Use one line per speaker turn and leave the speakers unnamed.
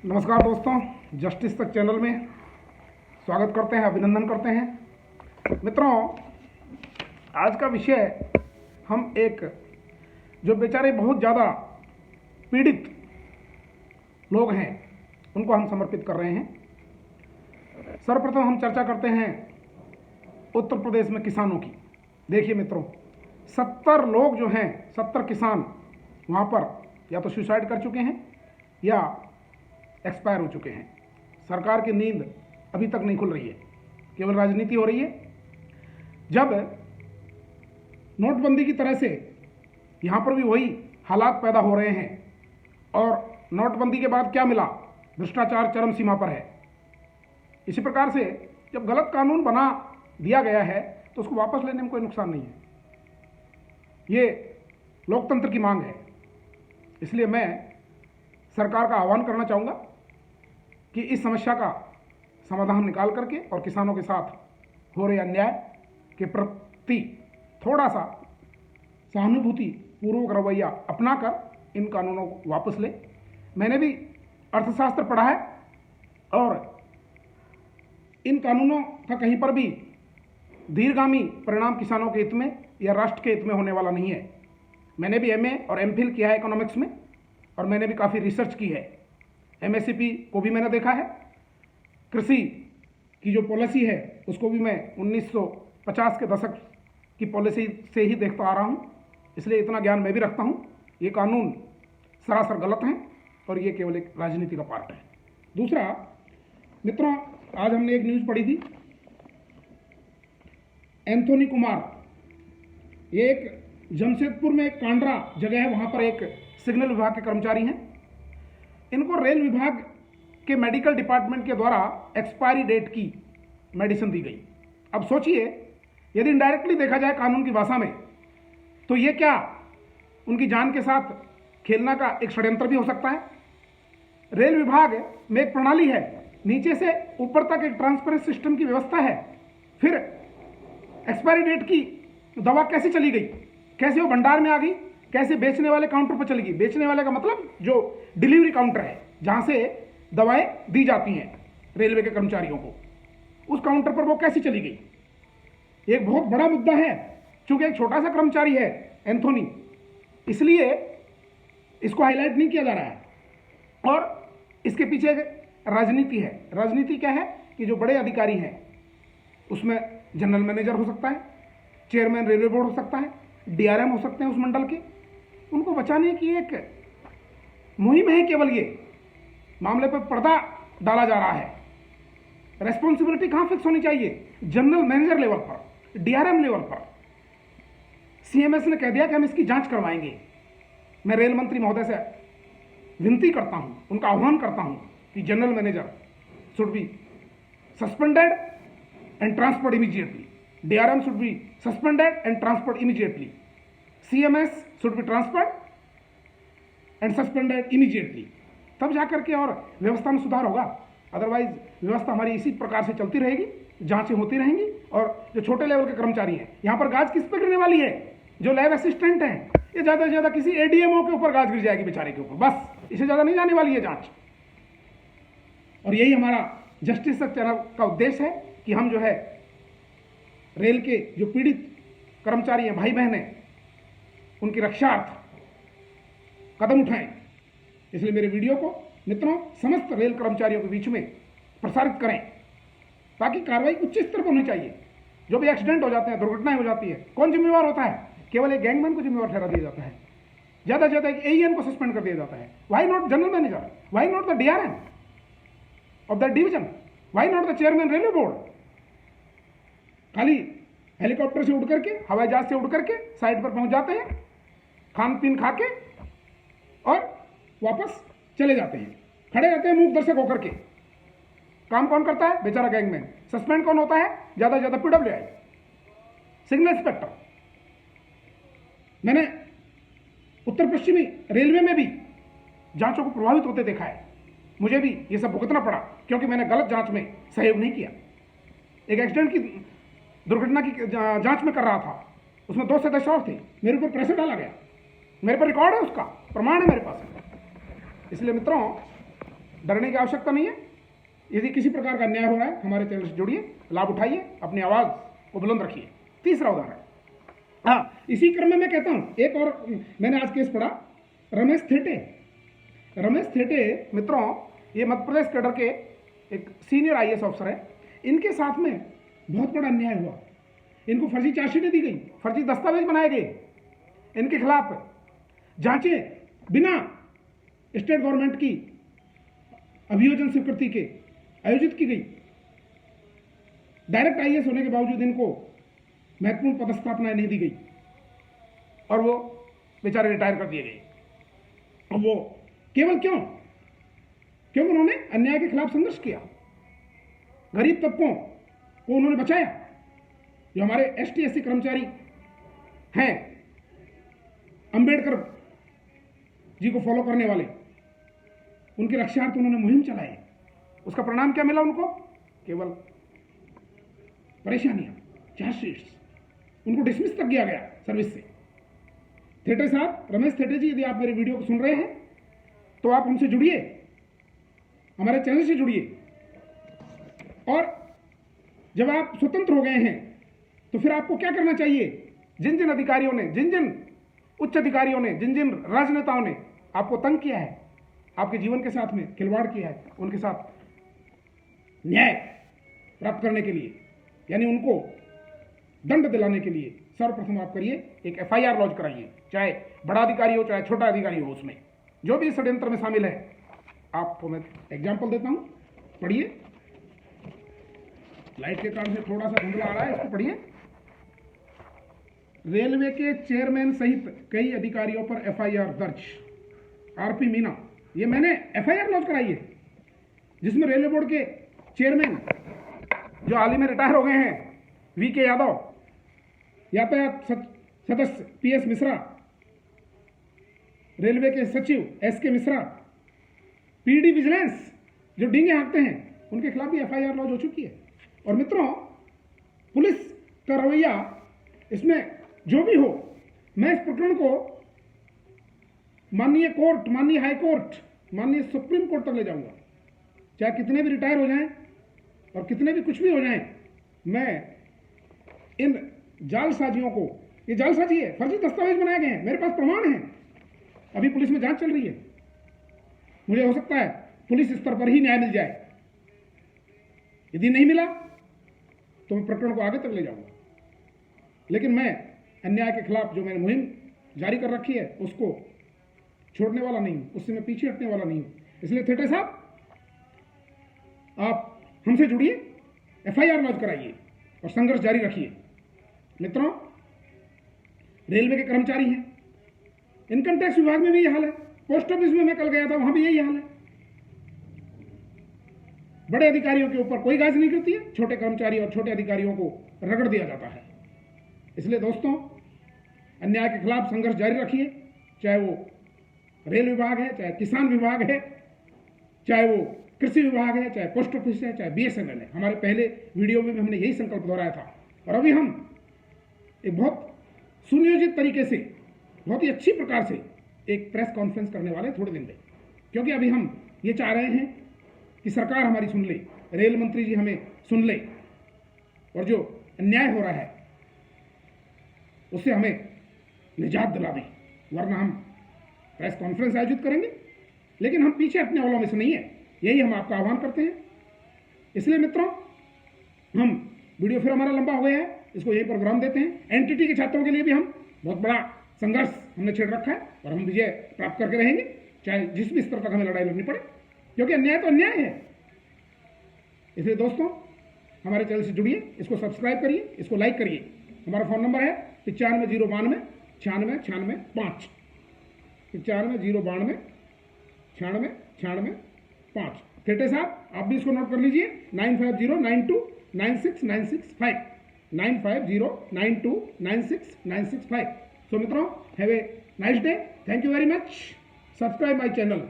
नमस्कार दोस्तों, जस्टिस तक चैनल में स्वागत करते हैं, अभिनंदन करते हैं। मित्रों, आज का विषय हम एक जो बेचारे बहुत ज़्यादा पीड़ित लोग हैं उनको हम समर्पित कर रहे हैं। सर्वप्रथम हम चर्चा करते हैं उत्तर प्रदेश में किसानों की। देखिए मित्रों, 70 लोग जो हैं, 70 किसान वहाँ पर या तो सुसाइड कर चुके हैं या एक्सपायर हो चुके हैं। सरकार की नींद अभी तक नहीं खुल रही है, केवल राजनीति हो रही है। जब नोटबंदी की तरह से यहाँ पर भी वही हालात पैदा हो रहे हैं और नोटबंदी के बाद क्या मिला? भ्रष्टाचार चरम सीमा पर है। इसी प्रकार से जब गलत कानून बना दिया गया है तो उसको वापस लेने में कोई नुकसान नहीं है। ये लोकतंत्र की मांग है। इसलिए मैं सरकार का आह्वान करना चाहूँगा कि इस समस्या का समाधान निकाल करके और किसानों के साथ हो रहे अन्याय के प्रति थोड़ा सा सहानुभूति पूर्वक रवैया अपनाकर इन कानूनों को वापस ले। मैंने भी अर्थशास्त्र पढ़ा है और इन कानूनों का कहीं पर भी दीर्घगामी परिणाम किसानों के हित में या राष्ट्र के हित में होने वाला नहीं है। मैंने भी एमए और एमफिल किया है इकोनॉमिक्स में और मैंने भी काफ़ी रिसर्च की है। एमएसपी को भी मैंने देखा है। कृषि की जो पॉलिसी है उसको भी मैं 1950 के दशक की पॉलिसी से ही देखता आ रहा हूँ, इसलिए इतना ज्ञान मैं भी रखता हूँ। ये कानून सरासर गलत हैं और ये केवल एक राजनीति का पार्ट है। दूसरा मित्रों, आज हमने एक न्यूज़ पढ़ी थी। एंथोनी कुमार, ये एक जमशेदपुर में एक कांड्रा जगह है, वहाँ पर एक सिग्नल विभाग के कर्मचारी हैं। इनको रेल विभाग के मेडिकल डिपार्टमेंट के द्वारा एक्सपायरी डेट की मेडिसिन दी गई। अब सोचिए, यदि इनडायरेक्टली देखा जाए कानून की भाषा में, तो ये क्या उनकी जान के साथ खेलना का एक षड्यंत्र भी हो सकता है? रेल विभाग में एक प्रणाली है, नीचे से ऊपर तक एक ट्रांसपेरेंट सिस्टम की व्यवस्था है। फिर एक्सपायरी डेट की दवा कैसे चली गई, कैसे वो भंडार में आ गई, कैसे बेचने वाले काउंटर पर चली गई? बेचने वाले का मतलब जो डिलीवरी काउंटर है जहां से दवाएं दी जाती हैं रेलवे के कर्मचारियों को, उस काउंटर पर वो कैसे चली गई? एक बहुत बड़ा मुद्दा है। चूंकि एक छोटा सा कर्मचारी है एंथोनी, इसलिए इसको हाईलाइट नहीं किया जा रहा है और इसके पीछे एक राजनीति है। राजनीति क्या है कि जो बड़े अधिकारी हैं उसमें जनरल मैनेजर हो सकता है, चेयरमैन रेलवे बोर्ड हो सकता है, डीआरएम हो सकते हैं उस मंडल के, उनको बचाने की एक मुहिम है। केवल ये मामले पर पर्दा डाला जा रहा है। रेस्पॉन्सिबिलिटी कहां फिक्स होनी चाहिए? जनरल मैनेजर लेवल पर, डीआरएम लेवल पर। सीएमएस ने कह दिया कि हम इसकी जांच करवाएंगे। मैं रेल मंत्री महोदय से विनती करता हूं, उनका आह्वान करता हूं कि general manager should be suspended and transferred immediately, DRM should be suspended and transferred immediately. CMS should be transferred and suspended immediately. तब जाकर के और व्यवस्था में सुधार होगा। अदरवाइज व्यवस्था हमारी इसी प्रकार से चलती रहेगी, जांचें होती रहेंगी और जो छोटे लेवल के कर्मचारी हैं, यहाँ पर गाज किस पर गिरने वाली है? जो लैब असिस्टेंट हैं, ये ज़्यादा से ज़्यादा किसी ADMO के ऊपर गाज गिर जाएगी बेचारे के ऊपर, बस। इससे ज़्यादा नहीं जाने वाली है जाँच। और यही हमारा जस्टिस चैनल का उद्देश्य है कि हम जो है रेल के जो पीड़ित कर्मचारी हैं, भाई बहन हैं, उनकी रक्षार्थ कदम उठाएं। इसलिए मेरे वीडियो को मित्रों समस्त रेल कर्मचारियों के बीच में प्रसारित करें ताकि कार्रवाई उच्च स्तर पर होनी चाहिए। जो भी एक्सीडेंट हो जाते हैं, दुर्घटनाएं हो जाती है, कौन जिम्मेवार होता है? केवल एक गैंगमैन को जिम्मेवार ठहरा दिया जाता है। ज़्यादा से ज़्यादा एक AEN को सस्पेंड कर दिया जाता है। Why not general manager? Why not the DRM of the division? Why not the chairman railway board? खाली हेलीकॉप्टर से उड़ करके, हवाई जहाज से उड़ करके साइड पर पहुंच जाते हैं, खान पीन खा के और वापस चले जाते हैं, खड़े रहते हैं मूक दर्शक होकर के। काम कौन करता है? बेचारा गैंगमैन। सस्पेंड कौन होता है? ज्यादा से ज्यादा PWI, सिग्नल इंस्पेक्टर। मैंने उत्तर पश्चिमी रेलवे में भी जांचों को प्रभावित होते देखा है। मुझे भी ये सब भुगतना पड़ा क्योंकि मैंने गलत जांच में सहयोग नहीं किया। एक एक्सीडेंट की दुर्घटना की जांच में कर रहा था, उसमें 2 सदस्य और थे, मेरे ऊपर प्रेशर डाला गया। मेरे पर रिकॉर्ड है, उसका प्रमाण है मेरे पास। इसलिए मित्रों, डरने की आवश्यकता नहीं है। यदि किसी प्रकार का अन्याय हो रहा है, हमारे चैनल से जुड़िए, लाभ उठाइए, अपनी आवाज़ को बुलंद रखिए। तीसरा उदाहरण, हाँ, इसी क्रम में मैं कहता हूँ एक और मैंने आज केस पढ़ा, रमेश थेटे मित्रों, ये मध्य प्रदेश कैडर के एक सीनियर IAS ऑफिसर है। इनके साथ में बहुत बड़ा अन्याय हुआ। इनको फर्जी चार्जशीटें दी गई, फर्जी दस्तावेज बनाए गए, इनके खिलाफ जांचें बिना स्टेट गवर्नमेंट की अभियोजन स्वीकृति के आयोजित की गई। डायरेक्ट IAS होने के बावजूद इनको महत्वपूर्ण पदस्थापनाएं नहीं दी गई और वो बेचारे रिटायर कर दिए गए। और वो केवल क्यों उन्होंने अन्याय के खिलाफ संघर्ष किया, गरीब तबकों को उन्होंने बचाया। जो हमारे ST SC कर्मचारी हैं, अंबेडकर जी को फॉलो करने वाले, उनकी रक्षार्थ उन्होंने मुहिम चलाई। उसका परिणाम क्या मिला उनको? केवल परेशानियां, चार्जशीट्स, उनको डिसमिस तक किया गया सर्विस से। थेटे साहब, रमेश थेटे जी, यदि आप मेरे वीडियो को सुन रहे हैं तो आप हमसे जुड़िए, हमारे चैनल से जुड़िए। और जब आप स्वतंत्र हो गए हैं तो फिर आपको क्या करना चाहिए? जिन जिन अधिकारियों ने, जिन जिन उच्च अधिकारियों ने, जिन जिन राजनेताओं ने आपको तंग किया है, आपके जीवन के साथ में खिलवाड़ किया है, उनके साथ न्याय प्राप्त करने के लिए, यानी उनको दंड दिलाने के लिए सर्वप्रथम आप करिए, एक FIR लॉन्च कराइए। चाहे बड़ा अधिकारी हो, चाहे छोटा अधिकारी हो, उसमें जो भी षड्यंत्र में शामिल है। आपको मैं एग्जाम्पल देता हूं, पढ़िए। लाइट के कारण से थोड़ा सा धुंधला आ रहा है, इसको पढ़िए। रेलवे के चेयरमैन सहित कई अधिकारियों पर FIR दर्ज। RP मीना, ये मैंने FIR लॉन्च कराई है, जिसमें रेलवे बोर्ड के चेयरमैन जो हाल ही में रिटायर हो गए हैं, VK यादव, यातायात सदस्य PS मिश्रा, रेलवे के सचिव SK मिश्रा, PD विजिलेंस जो डींगे हाँकते हैं, उनके खिलाफ भी FIR लॉन्च हो चुकी है। और मित्रों, पुलिस का रवैया इसमें जो भी हो, मैं इस प्रकरण को माननीय कोर्ट, माननीय हाई कोर्ट, माननीय सुप्रीम कोर्ट तक ले जाऊंगा। चाहे कितने भी रिटायर हो जाएं और कितने भी कुछ भी हो जाएं, मैं इन जालसाजियों को, ये जालसाजी है, फर्जी दस्तावेज बनाए गए हैं, मेरे पास प्रमाण है, अभी पुलिस में जांच चल रही है। मुझे हो सकता है पुलिस स्तर पर ही न्याय मिल जाए, यदि नहीं मिला तो मैं प्रकरण को आगे तक ले जाऊंगा। लेकिन मैं अन्याय के खिलाफ जो मैंने मुहिम जारी कर रखी है, उसको छोड़ने वाला नहीं हूं, उससे मैं पीछे हटने वाला नहीं हूं। इसलिए थेटे साहब, आप हमसे जुड़िए, FIR लॉन्च कराइए और संघर्ष जारी रखिए। मित्रों, रेलवे के कर्मचारी हैं, इनकम टैक्स विभाग में भी यह हाल है, पोस्ट ऑफिस में मैं कल गया था, वहां भी यही हाल है। बड़े अधिकारियों के ऊपर कोई गाज नहीं करती है, छोटे कर्मचारी और छोटे अधिकारियों को रगड़ दिया जाता है। इसलिए दोस्तों, अन्याय के खिलाफ संघर्ष जारी रखिए, चाहे वो रेल विभाग है, चाहे किसान विभाग है, चाहे वो कृषि विभाग है, चाहे पोस्ट ऑफिस है, चाहे BSNL है। हमारे पहले वीडियो में भी हमने यही संकल्प दोहराया था। और अभी हम एक बहुत सुनियोजित तरीके से, बहुत ही अच्छी प्रकार से एक प्रेस कॉन्फ्रेंस करने वाले हैं थोड़े दिन में, क्योंकि अभी हम ये चाह रहे हैं कि सरकार हमारी सुन ले, रेल मंत्री जी हमें सुन ले, और जो अन्याय हो रहा है उससे हमें निजात दिला दें। वरना हम प्रेस कॉन्फ्रेंस आयोजित करेंगे, लेकिन हम पीछे हटने वालों में से नहीं है, यही हम आपका आह्वान करते हैं। इसलिए मित्रों, हम वीडियो फिर हमारा लंबा हो गया है, इसको यहीं पर विराम देते हैं। NTT के छात्रों के लिए भी हम बहुत बड़ा संघर्ष हमने छेड़ रखा है और हम विजय प्राप्त करके रहेंगे, चाहे जिस भी स्तर तक हमें लड़ाई लड़नी पड़े, क्योंकि अन्याय तो अन्याय है। इसलिए दोस्तों, हमारे चैनल से जुड़िए, इसको सब्सक्राइब करिए, इसको लाइक करिए। हमारा फ़ोन नंबर है 95 092 96 96 5, 95 092 96 96 5। थेटे साहब, आप भी इसको नोट कर लीजिए, 9509296965, 9509296965। सो मित्रों, have a nice day, thank you very much, subscribe my channel.